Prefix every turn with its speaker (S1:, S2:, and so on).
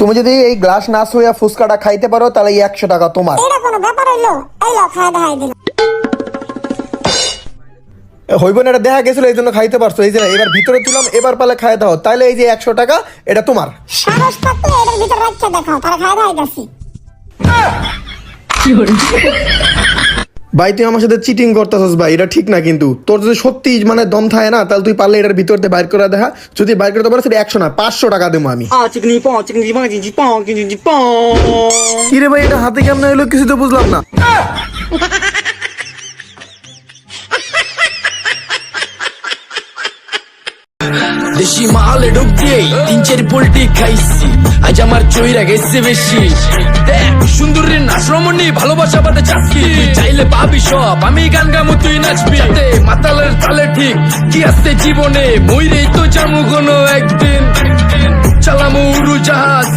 S1: তুমি যদি এই গ্লাস না ছুঁয়া ফুচকাটা খাইতে পারো তাহলে এই 100 টাকা তোমার।
S2: এটা কোনো ব্যাপার হইলো? এই লো খাওয়া দেখাই দিল।
S1: হইব না, এটা দেখা গেছিল এই জন্য খাইতে পারছো। এই যে এবার ভিতরে তুলাম, এবার পালে খাই দাও, তাহলে এই যে 100 টাকা এটা তোমার।
S2: সাহস থাকতে এটার ভিতর রাখতে দেখাও, তারা খাওয়া দেখাইতাছি।
S1: ভাই তুই আমার সাথে চিটিং করতেছস ভাই, এটা ঠিক না কিন্তু। তোর যদি সত্যি মানে দম থাকে না, তাহলে তুই পারলে এটার ভিতর দিয়ে বাইর করে দেখা। যদি বাইর করতে পারো সেটা 100 না 500 টাকা দেবো আমি। কিরে ভাই এটা হাতে কেমন এলো কিছু তো বুঝলাম না।
S3: দেশি মালে ঢুক দিয়েই 3-4 পোল্টি খাইছি, আজ আমার চইরা গেছে বেশি। দেখ সুন্দরী নাচরমণি ভালোবাসা বাদে চাচ্ছি, চাইলে পাবি সব, আমি গান গামো তুই নাচবি। মাতালের তালে ঠিক কি আছে জীবনে, মইরেই তো জামু কোনো একদিন। চালামু উড়োজাহাজ।